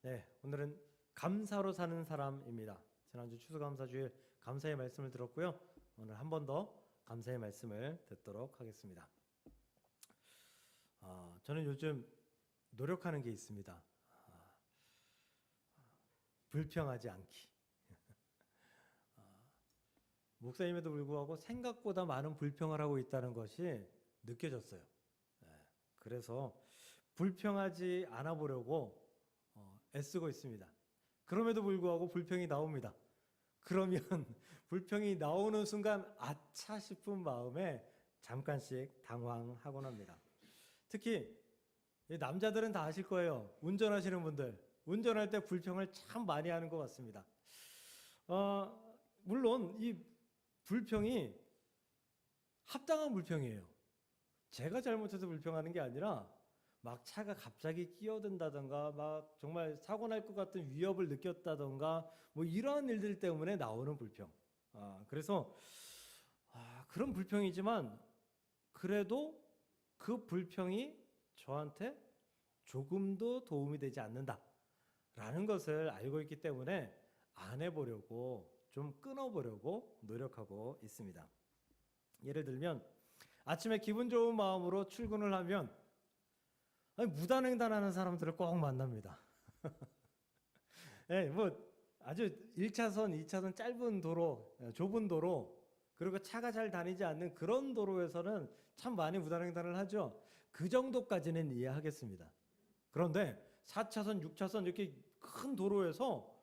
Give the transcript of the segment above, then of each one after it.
네, 오늘은 감사로 사는 사람입니다. 지난주 추수감사주일 감사의 말씀을 들었고요. 오늘 한 번 더 감사의 말씀을 듣도록 하겠습니다. 저는 요즘 노력하는 게 있습니다. 불평하지 않기. 목사님에도 불구하고 생각보다 많은 불평을 하고 있다는 것이 느껴졌어요. 그래서 불평하지 않아 보려고 애쓰고 있습니다. 그럼에도 불구하고 불평이 나옵니다. 그러면 불평이 나오는 순간 아차 싶은 마음에 잠깐씩 당황하곤 합니다. 특히 남자들은 다 아실 거예요. 운전하시는 분들, 운전할 때 불평을 참 많이 하는 것 같습니다. 물론 이 불평이 합당한 불평이에요. 제가 잘못해서 불평하는 게 아니라 막 차가 갑자기 끼어든다던가 막 정말 사고 날 것 같은 위협을 느꼈다던가 뭐 이러한 일들 때문에 나오는 불평. 그래서 그런 불평이지만 그래도 그 불평이 저한테 조금도 도움이 되지 않는다라는 것을 알고 있기 때문에 안 해보려고 좀 끊어보려고 노력하고 있습니다. 예를 들면 아침에 기분 좋은 마음으로 출근을 하면 무단횡단하는 사람들을 꼭 만납니다. 네, 뭐 아주 1차선, 2차선 짧은 도로, 좁은 도로, 그리고 차가 잘 다니지 않는 그런 도로에서는 참 많이 무단횡단을 하죠. 그 정도까지는 이해하겠습니다. 그런데 4차선, 6차선 이렇게 큰 도로에서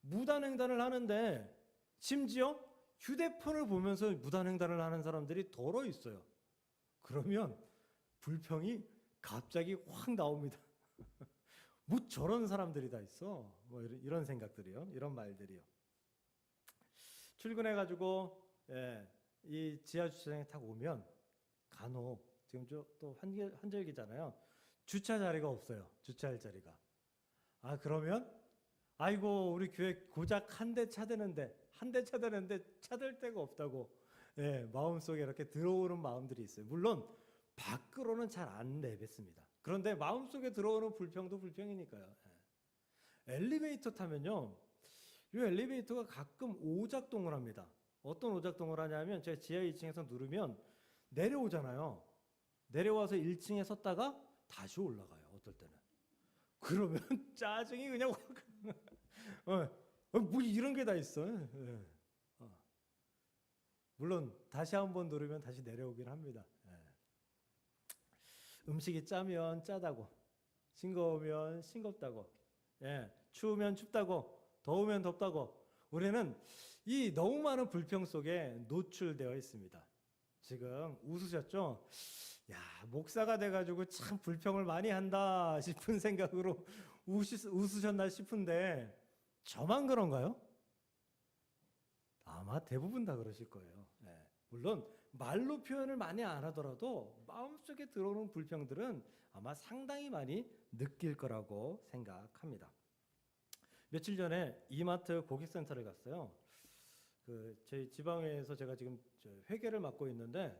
무단횡단을 하는데 심지어 휴대폰을 보면서 무단횡단을 하는 사람들이 더러 있어요. 그러면 불평이 갑자기 확 나옵니다. 뭐 저런 사람들이 다 있어. 뭐 이런 생각들이요. 이런 말들이요. 출근해가지고 이 지하 주차장에 딱 오면 간혹 지금 또 환절기잖아요. 주차 자리가 없어요. 주차할 자리가. 그러면 아이고 우리 교회 고작 한 대 차대는데 차댈 데가 없다고 마음속에 이렇게 들어오는 마음들이 있어요. 물론 밖으로는 잘 안 내뱉습니다. 그런데 마음속에 들어오는 불평도 불평이니까요. 엘리베이터 타면요. 이 엘리베이터가 가끔 오작동을 합니다. 어떤 오작동을 하냐면 제가 지하 2층에서 누르면 내려오잖아요. 내려와서 1층에 섰다가 다시 올라가요. 어떨 때는. 그러면 짜증이 그냥 뭐 이런 게 다 있어. 물론 다시 한번 누르면 다시 내려오긴 합니다. 음식이 짜면 짜다고, 싱거우면 싱겁다고, 추우면 춥다고, 더우면 덥다고, 우리는 이 너무 많은 불평 속에 노출되어 있습니다. 지금 웃으셨죠? 야, 목사가 돼가지고 참 불평을 많이 한다 싶은 생각으로 웃으셨나 싶은데 저만 그런가요? 아마 대부분 다 그러실 거예요. 물론 말로 표현을 많이 안 하더라도 마음속에 들어오는 불평들은 아마 상당히 많이 느낄 거라고 생각합니다. 며칠 전에 이마트 고객센터를 갔어요. 저희 지방에서 제가 지금 회계를 맡고 있는데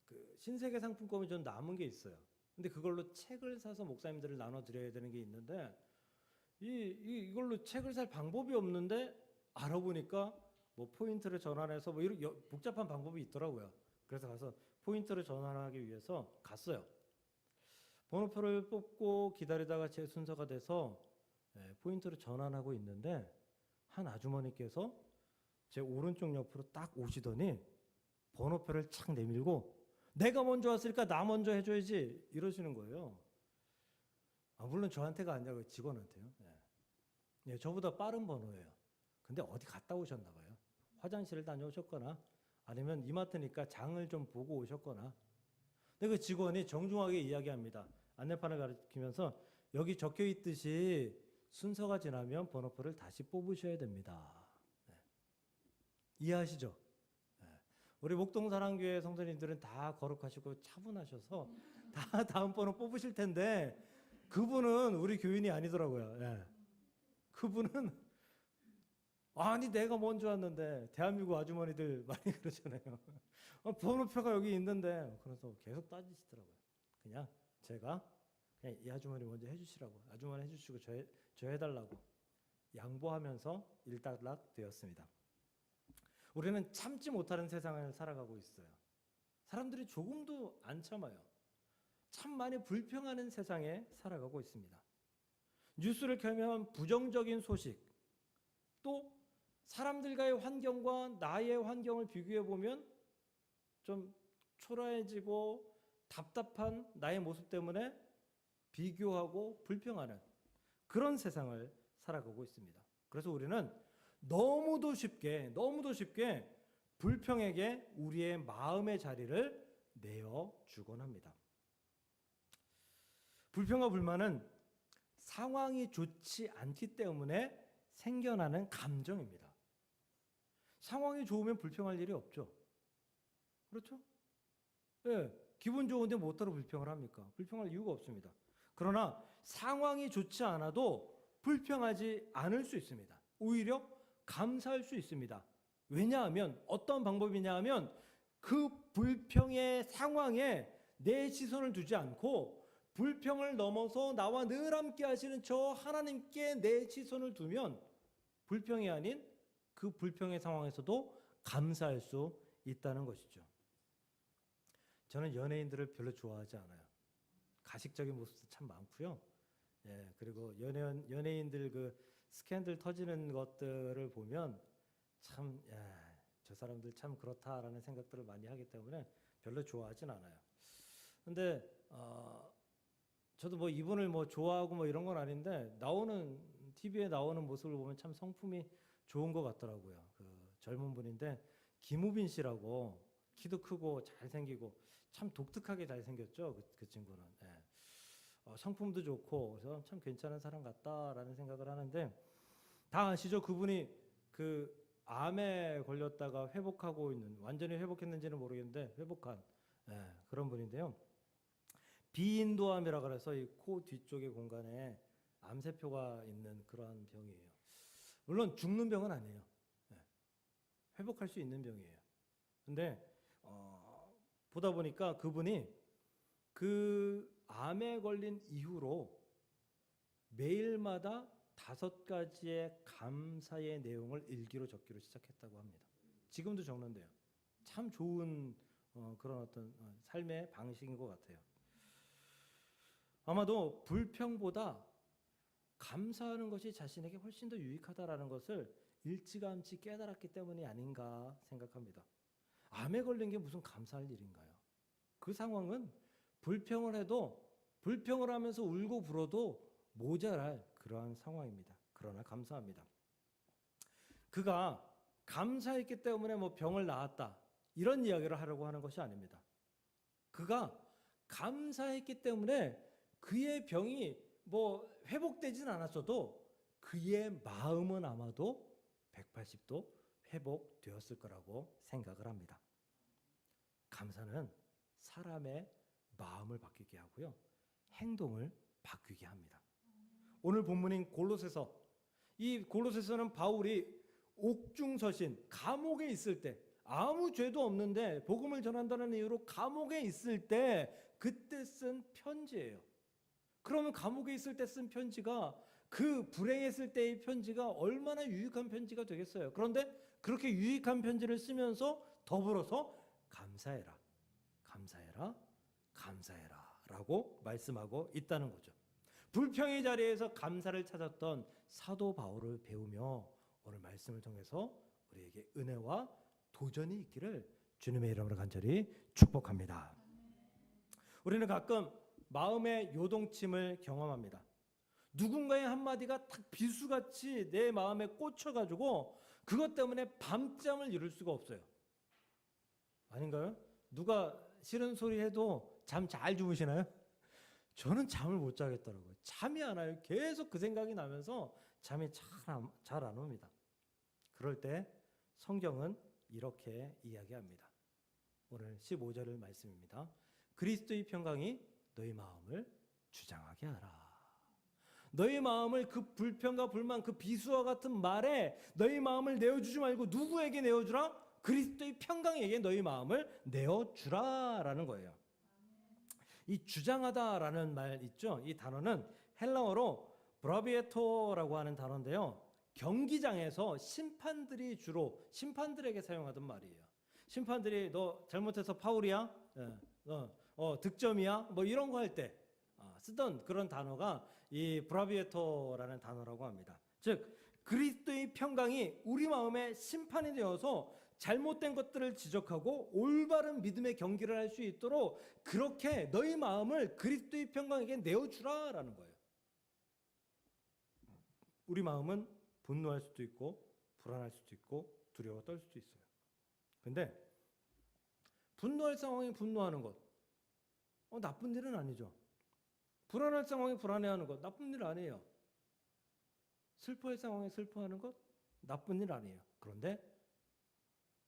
그 신세계 상품권이 좀 남은 게 있어요. 근데 그걸로 책을 사서 목사님들을 나눠드려야 되는 게 있는데 이걸로 책을 살 방법이 없는데 알아보니까 뭐 포인트를 전환해서 뭐 이런 복잡한 방법이 있더라고요. 그래서 가서 포인트를 전환하기 위해서 갔어요. 번호표를 뽑고 기다리다가 제 순서가 돼서 포인트를 전환하고 있는데 한 아주머니께서 제 오른쪽 옆으로 딱 오시더니 번호표를 착 내밀고 내가 먼저 왔으니까 나 먼저 해줘야지 이러시는 거예요. 물론 저한테가 아니라 직원한테요. 저보다 빠른 번호예요. 근데 어디 갔다 오셨나 봐요. 화장실을 다녀오셨거나 아니면 이마트니까 장을 좀 보고 오셨거나. 근데 그 직원이 정중하게 이야기합니다. 안내판을 가리키면서 여기 적혀 있듯이 순서가 지나면 번호표를 다시 뽑으셔야 됩니다. 이해하시죠? 우리 목동사랑교회 성도님들은 다 거룩하시고 차분하셔서 다 다음 번호 뽑으실 텐데 그분은 우리 교인이 아니더라고요. 그분은 아니 내가 먼저 왔는데 대한민국 아주머니들 많이 그러잖아요. 번호표가 여기 있는데 그래서 계속 따지시더라고요. 그냥 제가 이 아주머니 먼저 해주시라고, 아주머니 해주시고 저 해달라고 양보하면서 일단락 되었습니다. 우리는 참지 못하는 세상을 살아가고 있어요. 사람들이 조금도 안 참아요. 참 많이 불평하는 세상에 살아가고 있습니다. 뉴스를 켜면 부정적인 소식, 또 사람들과의 환경과 나의 환경을 비교해 보면 좀 초라해지고 답답한 나의 모습 때문에 비교하고 불평하는 그런 세상을 살아가고 있습니다. 그래서 우리는 너무도 쉽게 불평에게 우리의 마음의 자리를 내어주곤 합니다. 불평과 불만은 상황이 좋지 않기 때문에 생겨나는 감정입니다. 상황이 좋으면 불평할 일이 없죠. 그렇죠? 예, 기분 좋은데 뭐하러 불평을 합니까? 불평할 이유가 없습니다. 그러나 상황이 좋지 않아도 불평하지 않을 수 있습니다. 오히려 감사할 수 있습니다. 왜냐하면 어떤 방법이냐 하면 그 불평의 상황에 내 시선을 두지 않고 불평을 넘어서 나와 늘 함께 하시는 저 하나님께 내 시선을 두면 불평이 아닌 그 불평의 상황에서도 감사할 수 있다는 것이죠. 저는 연예인들을 별로 좋아하지 않아요. 가식적인 모습도 참 많고요. 예, 그리고 연예인들 그 스캔들 터지는 것들을 보면 참, 저 사람들 참 그렇다라는 생각들을 많이 하기 때문에 별로 좋아하진 않아요. 근데 저도 뭐 이분을 뭐 좋아하고 뭐 이런 건 아닌데 TV에 나오는 모습을 보면 참 성품이 좋은 것 같더라고요. 그 젊은 분인데 김우빈 씨라고 키도 크고 잘생기고 참 독특하게 잘생겼죠. 그 친구는. 예. 성품도 좋고 그래서 참 괜찮은 사람 같다라는 생각을 하는데 다 아시죠? 그분이 그 암에 걸렸다가 회복하고 있는, 완전히 회복했는지는 모르겠는데 회복한 그런 분인데요. 비인도암이라 그래서 이 코 뒤쪽의 공간에 암세포가 있는 그러한 병이에요. 물론 죽는 병은 아니에요. 회복할 수 있는 병이에요. 근데 보다 보니까 그분이 그 암에 걸린 이후로 매일마다 5가지의 감사의 내용을 일기로 적기로 시작했다고 합니다. 지금도 적는데요. 참 좋은 그런 어떤 삶의 방식인 것 같아요. 아마도 불평보다 감사하는 것이 자신에게 훨씬 더 유익하다라는 것을 일찌감치 깨달았기 때문이 아닌가 생각합니다. 암에 걸린 게 무슨 감사할 일인가요? 그 상황은 불평을 해도 불평을 하면서 울고 불어도 모자랄 그러한 상황입니다. 그러나 감사합니다. 그가 감사했기 때문에 뭐 병을 나았다 이런 이야기를 하려고 하는 것이 아닙니다. 그가 감사했기 때문에 그의 병이 뭐 회복되진 않았어도 그의 마음은 아마도 180도 회복되었을 거라고 생각을 합니다. 감사는 사람의 마음을 바뀌게 하고요. 행동을 바뀌게 합니다. 오늘 본문인 골로새서, 이 골로새서는 바울이 옥중서신, 감옥에 있을 때 아무 죄도 없는데 복음을 전한다는 이유로 감옥에 있을 때 그때 쓴 편지예요. 그러면 감옥에 있을 때 쓴 편지가 그 불행했을 때의 편지가 얼마나 유익한 편지가 되겠어요. 그런데 그렇게 유익한 편지를 쓰면서 더불어서 감사해라, 감사해라, 감사해라 라고 말씀하고 있다는 거죠. 불평의 자리에서 감사를 찾았던 사도 바울을 배우며 오늘 말씀을 통해서 우리에게 은혜와 도전이 있기를 주님의 이름으로 간절히 축복합니다. 우리는 가끔 마음의 요동침을 경험합니다. 누군가의 한마디가 딱 비수같이 내 마음에 꽂혀가지고 그것 때문에 밤잠을 이룰 수가 없어요. 아닌가요? 누가 싫은 소리 해도 잠 잘 주무시나요? 저는 잠을 못 자겠더라고요. 잠이 안 와요. 계속 그 생각이 나면서 잠이 잘 안 옵니다. 그럴 때 성경은 이렇게 이야기합니다. 오늘 15절 말씀입니다. 그리스도의 평강이 너희 마음을 주장하게 하라. 너희 마음을 그 불평과 불만, 그 비수와 같은 말에 너희 마음을 내어주지 말고 누구에게 내어주라? 그리스도의 평강에게 너희 마음을 내어주라라는 거예요. 이 주장하다라는 말 있죠. 이 단어는 헬라어로 브라비에토라고 하는 단어인데요. 경기장에서 심판들이 주로 심판들에게 사용하던 말이에요. 심판들이 너 잘못해서 파울이야, 득점이야, 뭐 이런 거 할 때 쓰던 그런 단어가 이 브라비에토라는 단어라고 합니다. 즉 그리스도의 평강이 우리 마음에 심판이 되어서 잘못된 것들을 지적하고 올바른 믿음의 경기를 할 수 있도록 그렇게 너희 마음을 그리스도의 평강에게 내어주라라는 거예요. 우리 마음은 분노할 수도 있고 불안할 수도 있고 두려워 떨 수도 있어요. 근데 분노할 상황에 분노하는 것 나쁜 일은 아니죠. 불안할 상황에 불안해하는 것 나쁜 일 아니에요. 슬퍼할 상황에 슬퍼하는 것 나쁜 일 아니에요. 그런데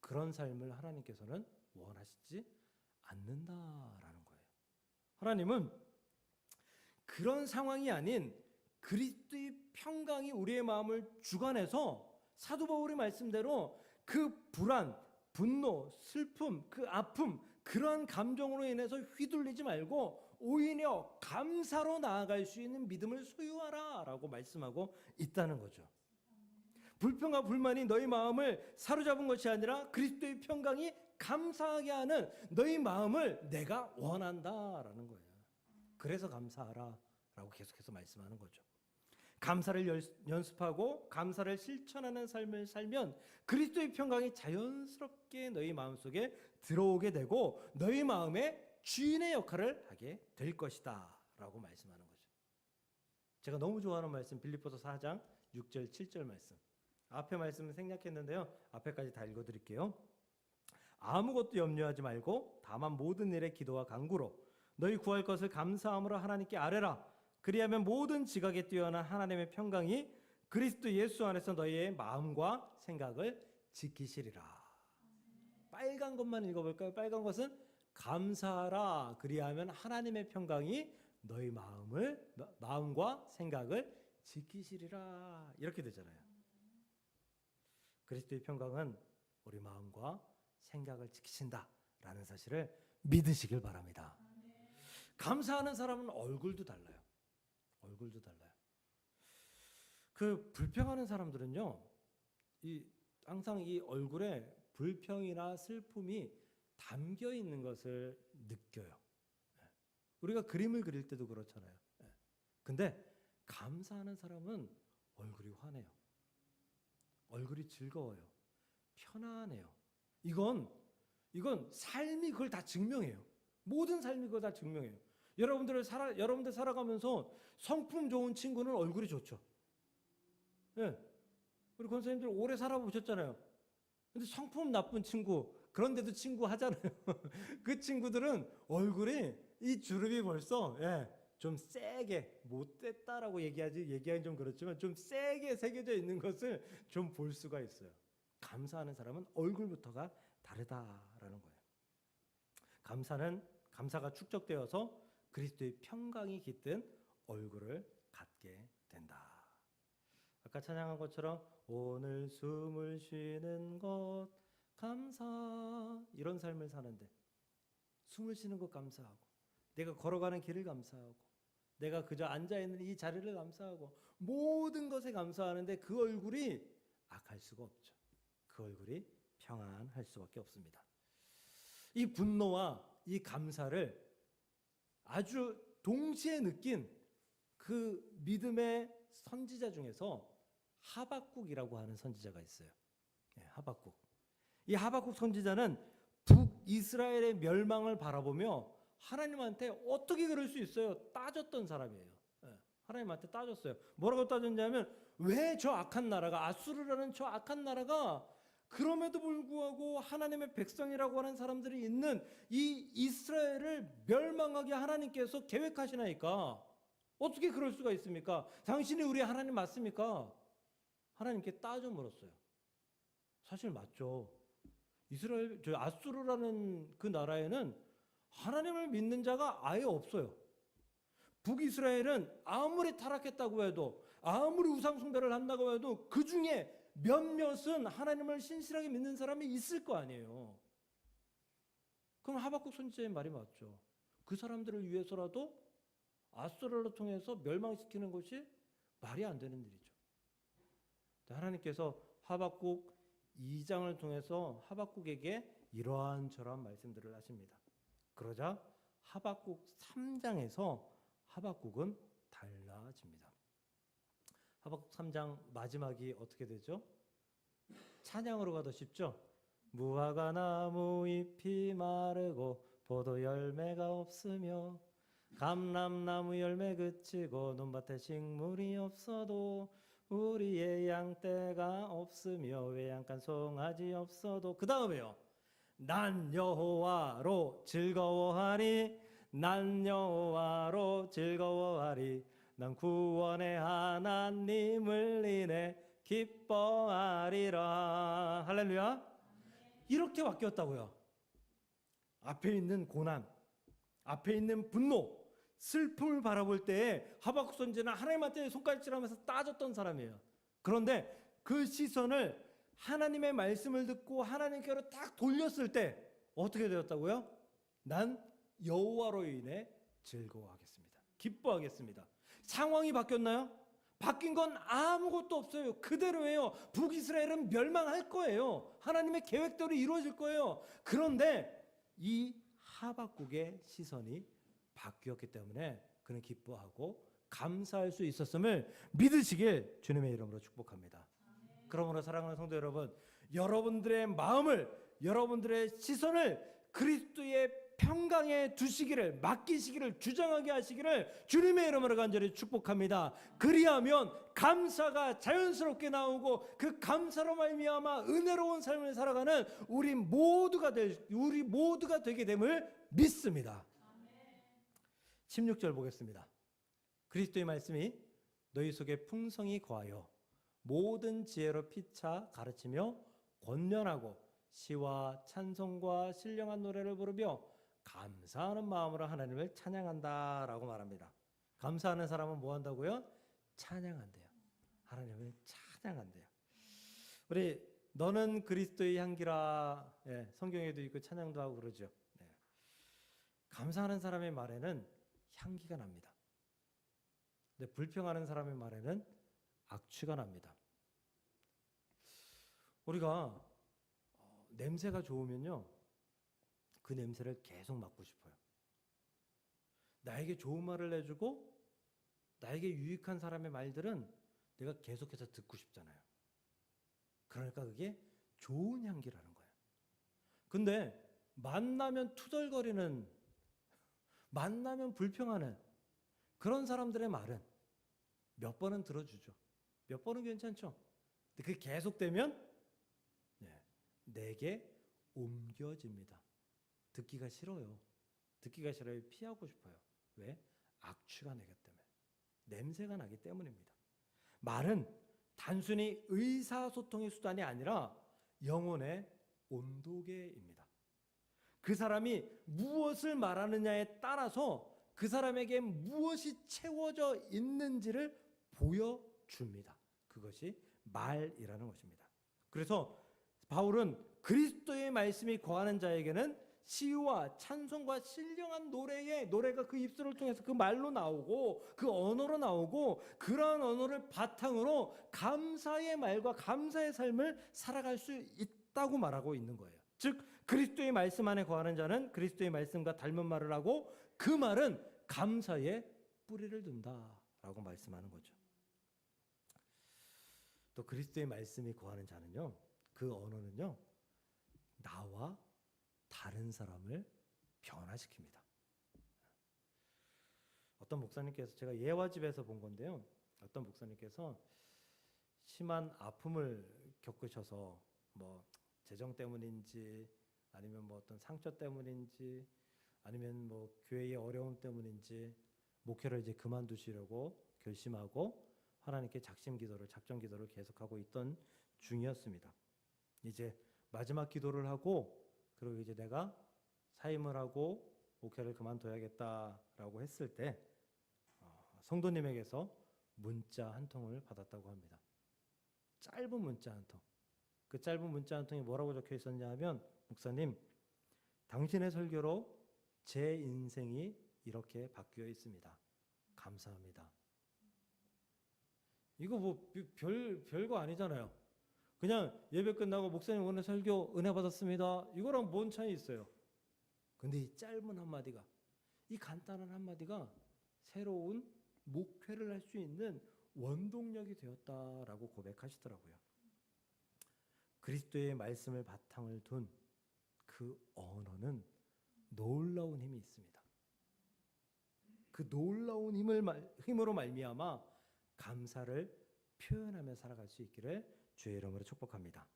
그런 삶을 하나님께서는 원하시지 않는다라는 거예요. 하나님은 그런 상황이 아닌 그리스도의 평강이 우리의 마음을 주관해서 사도 바울의 말씀대로 그 불안, 분노, 슬픔, 그 아픔 그러한 감정으로 인해서 휘둘리지 말고 오히려 감사로 나아갈 수 있는 믿음을 소유하라 라고 말씀하고 있다는 거죠. 불평과 불만이 너희 마음을 사로잡은 것이 아니라 그리스도의 평강이 감사하게 하는 너희 마음을 내가 원한다라는 거예요. 그래서 감사하라 라고 계속해서 말씀하는 거죠. 감사를 연습하고 감사를 실천하는 삶을 살면 그리스도의 평강이 자연스럽게 너희 마음속에 들어오게 되고 너희 마음에 주인의 역할을 하게 될 것이다 라고 말씀하는 거죠. 제가 너무 좋아하는 말씀 빌립보서 4장 6절 7절 말씀. 앞에 말씀을 생략했는데요. 앞에까지 다 읽어드릴게요. 아무것도 염려하지 말고 다만 모든 일에 기도와 간구로 너희 구할 것을 감사함으로 하나님께 아뢰라. 그리하면 모든 지각에 뛰어난 하나님의 평강이 그리스도 예수 안에서 너희의 마음과 생각을 지키시리라. 빨간 것만 읽어볼까요? 빨간 것은 감사하라. 그리하면 하나님의 평강이 너희 마음과 생각을 지키시리라. 이렇게 되잖아요. 그리스도의 평강은 우리 마음과 생각을 지키신다라는 사실을 믿으시길 바랍니다. 감사하는 사람은 얼굴도 달라요. 얼굴도 달라요. 그 불평하는 사람들은요, 항상 이 얼굴에 불평이나 슬픔이 담겨 있는 것을 느껴요. 우리가 그림을 그릴 때도 그렇잖아요. 근데 감사하는 사람은 얼굴이 환해요. 얼굴이 즐거워요. 편안해요. 이건 삶이 그걸 다 증명해요. 모든 삶이 그걸 다 증명해요. 여러분들 살아가면서 성품 좋은 친구는 얼굴이 좋죠. 예. 우리 권사님들 오래 살아보셨잖아요. 근데 성품 나쁜 친구, 그런데도 친구 하잖아요. 그 친구들은 얼굴이 이 주름이 벌써 좀 세게 못됐다라고 얘기하기 좀 그렇지만 좀 세게 새겨져 있는 것을 좀 볼 수가 있어요. 감사하는 사람은 얼굴부터가 다르다라는 거예요. 감사가 축적되어서 그리스도의 평강이 깃든 얼굴을 갖게 된다. 아까 찬양한 것처럼 오늘 숨을 쉬는 것 감사, 이런 삶을 사는데 숨을 쉬는 것 감사하고 내가 걸어가는 길을 감사하고 내가 그저 앉아있는 이 자리를 감사하고 모든 것에 감사하는데 그 얼굴이 악할 수가 없죠. 그 얼굴이 평안할 수밖에 없습니다. 이 분노와 이 감사를 아주 동시에 느낀 그 믿음의 선지자 중에서 하박국이라고 하는 선지자가 있어요. 하박국. 이 하박국 선지자는 북이스라엘의 멸망을 바라보며 하나님한테 어떻게 그럴 수 있어요? 따졌던 사람이에요. 하나님한테 따졌어요. 뭐라고 따졌냐면 왜 저 악한 나라가 아수르라는 저 악한 나라가 그럼에도 불구하고 하나님의 백성이라고 하는 사람들이 있는 이 이스라엘을 멸망하게 하나님께서 계획하시나이까? 어떻게 그럴 수가 있습니까? 당신이 우리 하나님 맞습니까? 하나님께 따져 물었어요. 사실 맞죠. 아수르라는 그 나라에는 하나님을 믿는 자가 아예 없어요. 북이스라엘은 아무리 타락했다고 해도 아무리 우상숭배를 한다고 해도 그 중에 몇몇은 하나님을 신실하게 믿는 사람이 있을 거 아니에요. 그럼 하박국 선지자의 말이 맞죠. 그 사람들을 위해서라도 아수르를 통해서 멸망시키는 것이 말이 안 되는 일이죠. 하나님께서 하박국 2장을 통해서 하박국에게 이러한 저러한 말씀들을 하십니다. 그러자 하박국 3장에서 하박국은 달라집니다. 하박국 3장 마지막이 어떻게 되죠? 찬양으로 가도 쉽죠? 무화과 나무 잎이 마르고 포도 열매가 없으며 감람나무 열매 그치고 논밭에 식물이 없어도 우리의 양떼가 없으며 외양간 송아지 없어도 그 다음에요. 난 여호와로 즐거워하리 난 여호와로 즐거워하리 난 구원의 하나님을 인해 기뻐하리라. 할렐루야. 이렇게 바뀌었다고요. 앞에 있는 고난, 앞에 있는 분노, 슬픔을 바라볼 때에 하박국 선지자는 하나님한테 손가락질하면서 따졌던 사람이에요. 그런데 그 시선을 하나님의 말씀을 듣고 하나님께로 딱 돌렸을 때 어떻게 되었다고요? 난 여호와로 인해 즐거워하겠습니다. 기뻐하겠습니다. 상황이 바뀌었나요? 바뀐 건 아무것도 없어요. 그대로예요. 북이스라엘은 멸망할 거예요. 하나님의 계획대로 이루어질 거예요. 그런데 이 하박국의 시선이 바뀌었기 때문에 그는 기뻐하고 감사할 수 있었음을 믿으시길 주님의 이름으로 축복합니다. 그러므로 사랑하는 성도 여러분, 여러분들의 마음을, 여러분들의 시선을 그리스도의 평강에 두시기를, 맡기시기를, 주장하게 하시기를 주님의 이름으로 간절히 축복합니다. 그리하면 감사가 자연스럽게 나오고 그 감사로 말미암아 은혜로운 삶을 살아가는 우리 모두가 되게 됨을 믿습니다. 16절 보겠습니다. 그리스도의 말씀이 너희 속에 풍성히 거하여 모든 지혜로 피차 가르치며 권면하고 시와 찬송과 신령한 노래를 부르며 감사하는 마음으로 하나님을 찬양한다라고 말합니다. 감사하는 사람은 뭐 한다고요? 찬양한대요. 하나님을 찬양한대요. 우리 너는 그리스도의 향기라, 성경에도 있고 찬양도 하고 그러죠. 감사하는 사람의 말에는 향기가 납니다. 근데 불평하는 사람의 말에는 악취가 납니다. 우리가 냄새가 좋으면요, 그 냄새를 계속 맡고 싶어요. 나에게 좋은 말을 해주고 나에게 유익한 사람의 말들은 내가 계속해서 듣고 싶잖아요. 그러니까 그게 좋은 향기라는 거예요. 근데 만나면 투덜거리는, 만나면 불평하는 그런 사람들의 말은 몇 번은 들어주죠. 몇 번은 괜찮죠. 근데 그게 계속되면 내게 옮겨집니다. 듣기가 싫어요. 듣기가 싫어요. 피하고 싶어요. 왜? 악취가 나기 때문에. 냄새가 나기 때문입니다. 말은 단순히 의사소통의 수단이 아니라 영혼의 온도계입니다. 그 사람이 무엇을 말하느냐에 따라서 그 사람에게 무엇이 채워져 있는지를 보여줍니다. 그것이 말이라는 것입니다. 그래서 바울은 그리스도의 말씀이 거하는 자에게는 시와 찬송과 신령한 노래가 그 입술을 통해서 그 말로 나오고 그 언어로 나오고 그러한 언어를 바탕으로 감사의 말과 감사의 삶을 살아갈 수 있다고 말하고 있는 거예요. 즉 그리스도의 말씀 안에 거하는 자는 그리스도의 말씀과 닮은 말을 하고 그 말은 감사의 뿌리를 둔다라고 말씀하는 거죠. 또 그리스도의 말씀이 거하는 자는요, 그 언어는요, 나와 다른 사람을 변화시킵니다. 어떤 목사님께서, 제가 예화집에서 본 건데요, 어떤 목사님께서 심한 아픔을 겪으셔서 뭐 재정 때문인지 아니면 뭐 어떤 상처 때문인지 아니면 뭐 교회의 어려움 때문인지 목회를 이제 그만두시려고 결심하고 하나님께 작정 기도를 계속하고 있던 중이었습니다. 이제 마지막 기도를 하고 그리고 이제 내가 사임을 하고 목회를 그만둬야겠다라고 했을 때 성도님에게서 문자 한 통을 받았다고 합니다. 짧은 문자 한 통. 그 짧은 문자 한 통에 뭐라고 적혀 있었냐 하면, 목사님, 당신의 설교로 제 인생이 이렇게 바뀌어 있습니다. 감사합니다. 이거 뭐 별거 아니잖아요. 그냥 예배 끝나고 목사님 오늘 설교 은혜 받았습니다. 이거랑 뭔 차이 있어요? 근데 이 짧은 한마디가, 이 간단한 한마디가 새로운 목회를 할 수 있는 원동력이 되었다라고 고백하시더라고요. 그리스도의 말씀을 바탕을 둔 그 언어는 놀라운 힘이 있습니다. 그 놀라운 힘으로 말미암아 감사를 표현하며 살아갈 수 있기를 주의 이름으로 축복합니다.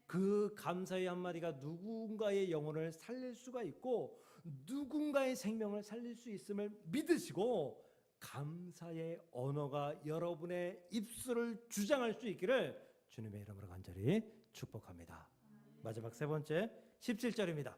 그 감사의 한마디가 누군가의 영혼을 살릴 수가 있고 누군가의 생명을 살릴 수 있음을 믿으시고 감사의 언어가 여러분의 입술을 주장할 수 있기를 주님의 이름으로 간절히 축복합니다. 마지막 세 번째 17절입니다.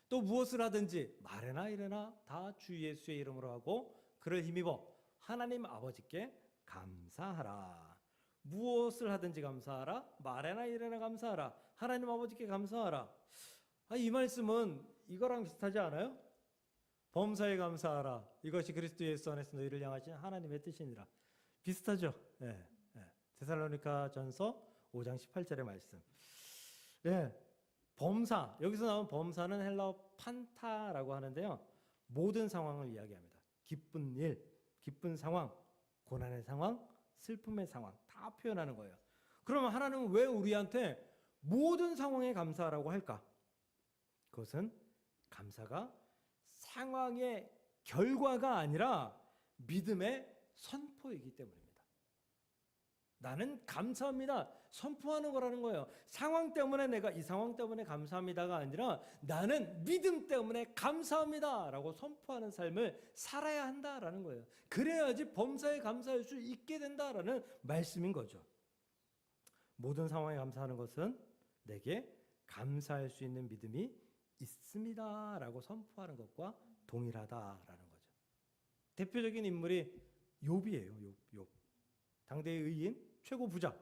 또 무엇을 하든지 말이나 이래나 다 주 예수의 이름으로 하고 그를 힘입어 하나님 아버지께 감사하라. 무엇을 하든지 감사하라. 말이나 이래나 감사하라. 하나님 아버지께 감사하라. 이 말씀은 이거랑 비슷하지 않아요? 범사에 감사하라. 이것이 그리스도 예수 안에서 너희를 향하신 하나님의 뜻이니라. 비슷하죠? 네. 데살로니가 전서 5장 18절의 말씀. 네. 범사, 여기서 나온 범사는 헬라어 판타라고 하는데요. 모든 상황을 이야기합니다. 기쁜 일, 기쁜 상황, 고난의 상황, 슬픔의 상황 다 표현하는 거예요. 그러면 하나님은 왜 우리한테 모든 상황에 감사하라고 할까? 그것은 감사가 상황의 결과가 아니라 믿음의 선포이기 때문입니다. 나는 감사합니다. 선포하는 거라는 거예요. 상황 때문에 내가 이 상황 때문에 감사합니다가 아니라 나는 믿음 때문에 감사합니다 라고 선포하는 삶을 살아야 한다라는 거예요. 그래야지 범사에 감사할 수 있게 된다라는 말씀인 거죠. 모든 상황에 감사하는 것은 내게 감사할 수 있는 믿음이 있습니다 라고 선포하는 것과 동일하다라는 거죠. 대표적인 인물이 욥이에요. 욥. 당대의 의인, 최고 부자,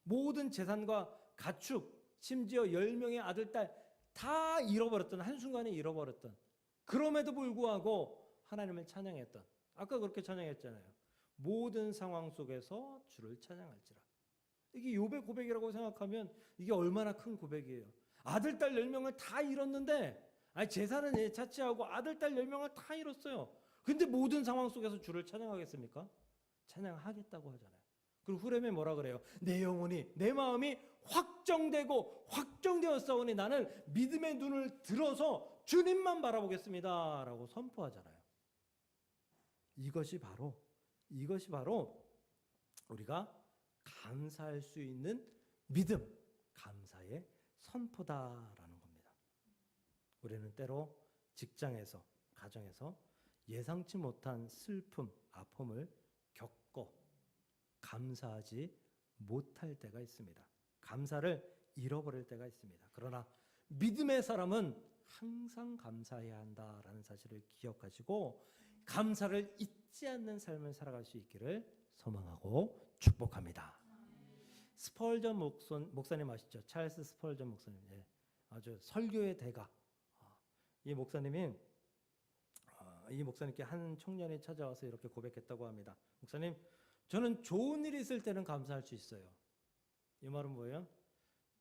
모든 재산과 가축, 심지어 10명의 아들, 딸 다 잃어버렸던, 한순간에 잃어버렸던, 그럼에도 불구하고 하나님을 찬양했던, 아까 그렇게 찬양했잖아요. 모든 상황 속에서 주를 찬양할지라. 이게 욥의 고백이라고 생각하면 이게 얼마나 큰 고백이에요. 아들, 딸 10명을 다 잃었는데 재산은 차치하고 아들, 딸 10명을 다 잃었어요. 근데 모든 상황 속에서 주를 찬양하겠습니까? 찬양하겠다고 하잖아요. 그리고 후렴에 뭐라 그래요? 내 영혼이, 내 마음이 확정되었사오니 나는 믿음의 눈을 들어서 주님만 바라보겠습니다 라고 선포하잖아요. 이것이 바로 우리가 감사할 수 있는 믿음, 감사의 선포다라는 겁니다. 우리는 때로 직장에서, 가정에서 예상치 못한 슬픔, 아픔을 겪고 감사하지 못할 때가 있습니다. 감사를 잃어버릴 때가 있습니다. 그러나 믿음의 사람은 항상 감사해야 한다라는 사실을 기억하시고 감사를 잊지 않는 삶을 살아갈 수 있기를 소망하고 축복합니다. 스펄전 목사님 아시죠? 찰스 스펄전 목사님. 아주 설교의 대가. 이 목사님께 한 청년이 찾아와서 이렇게 고백했다고 합니다. 목사님, 저는 좋은 일이 있을 때는 감사할 수 있어요. 이 말은 뭐예요?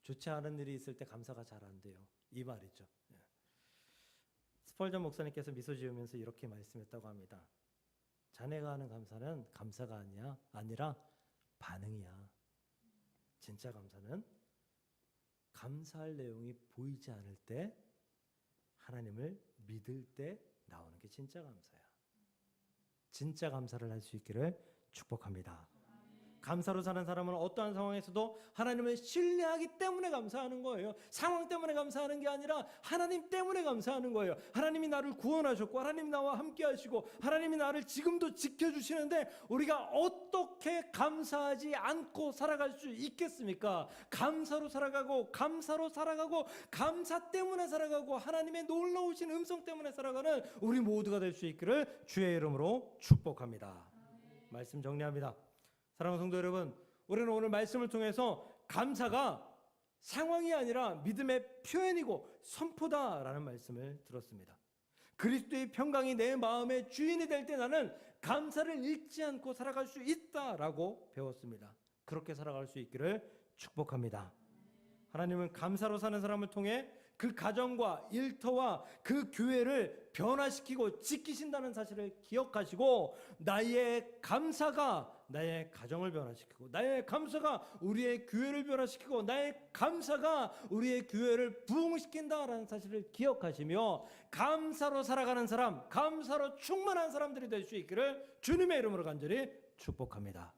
좋지 않은 일이 있을 때 감사가 잘 안 돼요. 이 말이죠. 스펄전 목사님께서 미소 지으면서 이렇게 말씀했다고 합니다. 자네가 하는 감사는 감사가 아니라 반응이야. 진짜 감사는 감사할 내용이 보이지 않을 때, 하나님을 믿을 때 나오는 게 진짜 감사야. 진짜 감사를 할 수 있기를 축복합니다. 감사로 사는 사람은 어떠한 상황에서도 하나님을 신뢰하기 때문에 감사하는 거예요. 상황 때문에 감사하는 게 아니라 하나님 때문에 감사하는 거예요. 하나님이 나를 구원하셨고 하나님이 나와 함께 하시고 하나님이 나를 지금도 지켜주시는데 우리가 어떻게 감사하지 않고 살아갈 수 있겠습니까? 감사로 살아가고 감사 때문에 살아가고 하나님의 놀라우신 음성 때문에 살아가는 우리 모두가 될 수 있기를 주의 이름으로 축복합니다. 말씀 정리합니다. 사랑하는 성도 여러분, 우리는 오늘 말씀을 통해서 감사가 상황이 아니라 믿음의 표현이고 선포다라는 말씀을 들었습니다. 그리스도의 평강이 내 마음의 주인이 될 때 나는 감사를 잃지 않고 살아갈 수 있다라고 배웠습니다. 그렇게 살아갈 수 있기를 축복합니다. 하나님은 감사로 사는 사람을 통해 그 가정과 일터와 그 교회를 변화시키고 지키신다는 사실을 기억하시고, 나의 감사가 나의 가정을 변화시키고, 나의 감사가 우리의 교회를 변화시키고, 나의 감사가 우리의 교회를 부흥시킨다라는 사실을 기억하시며 감사로 살아가는 사람, 감사로 충만한 사람들이 될 수 있기를 주님의 이름으로 간절히 축복합니다.